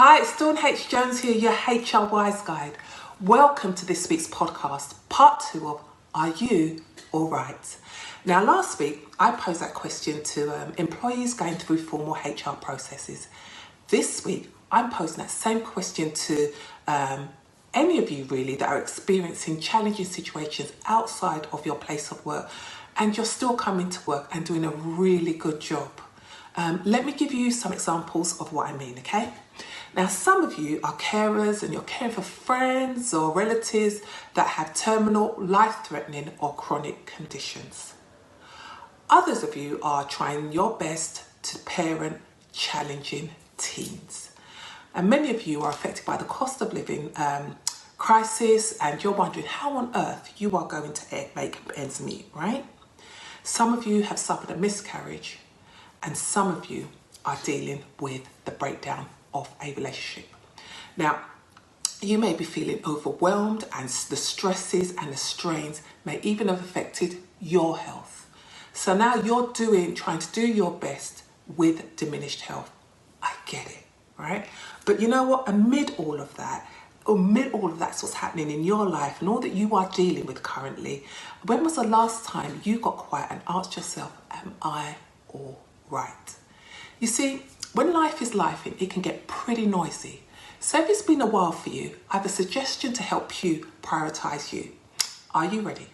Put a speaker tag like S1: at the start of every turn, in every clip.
S1: Hi, it's Dawn H. Jones here, your HR Wise Guide. Welcome to this week's podcast, part 2 of Are You Alright? Now, last week, I posed that question to employees going through formal HR processes. This week, I'm posing that same question to any of you really that are experiencing challenging situations outside of your place of work and you're still coming to work and doing a really good job. Let me give you some examples of what I mean, okay? Now, some of you are carers and you're caring for friends or relatives that have terminal, life-threatening or chronic conditions. Others of you are trying your best to parent challenging teens. And many of you are affected by the cost of living crisis and you're wondering how on earth you are going to make ends meet, right? Some of you have suffered a miscarriage and some of you are dealing with the breakdown of a relationship. Now, you may be feeling overwhelmed and the stresses and the strains may even have affected your health. So now you're trying to do your best with diminished health. I get it, right? But you know what? Amid all of that's what's happening in your life and all that you are dealing with currently, when was the last time you got quiet and asked yourself, am I all right? You see, when life is lifing, it can get pretty noisy. So if it's been a while for you, I have a suggestion to help you prioritise you. Are you ready?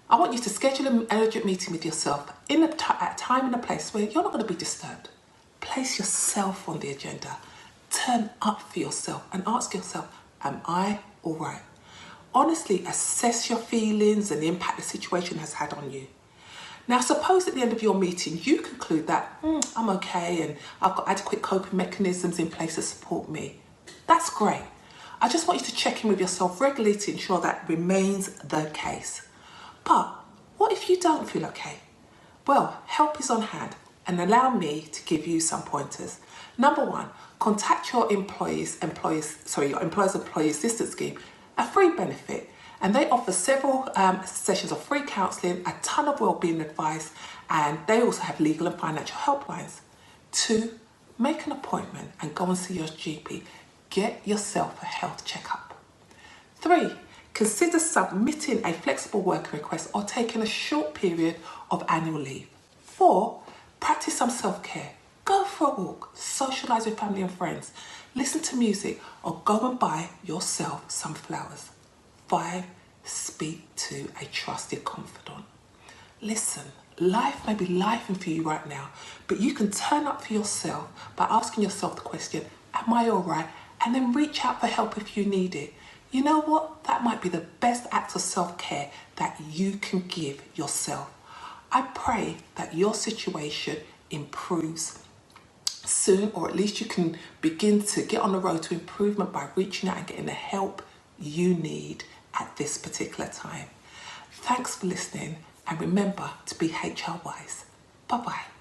S1: I want you to schedule an urgent meeting with yourself at a time and a place where you're not going to be disturbed. Place yourself on the agenda. Turn up for yourself and ask yourself, am I all right? Honestly, assess your feelings and the impact the situation has had on you. Now, suppose at the end of your meeting, you conclude that I'm okay and I've got adequate coping mechanisms in place to support me. That's great. I just want you to check in with yourself regularly to ensure that remains the case. But what if you don't feel okay? Well, help is on hand and allow me to give you some pointers. Number 1, contact your employee assistance scheme, a free benefit. And they offer several sessions of free counselling, a ton of wellbeing advice, and they also have legal and financial helplines. 2, make an appointment and go and see your GP. Get yourself a health checkup. 3, consider submitting a flexible working request or taking a short period of annual leave. 4, practice some self-care. Go for a walk, socialise with family and friends, listen to music, or go and buy yourself some flowers. 5, speak to a trusted confidant. Listen, life may be lifing for you right now, but you can turn up for yourself by asking yourself the question, am I all right? And then reach out for help if you need it. You know what? That might be the best act of self-care that you can give yourself. I pray that your situation improves soon, or at least you can begin to get on the road to improvement by reaching out and getting the help you need at this particular time. Thanks for listening and remember to be HR wise. Bye-bye.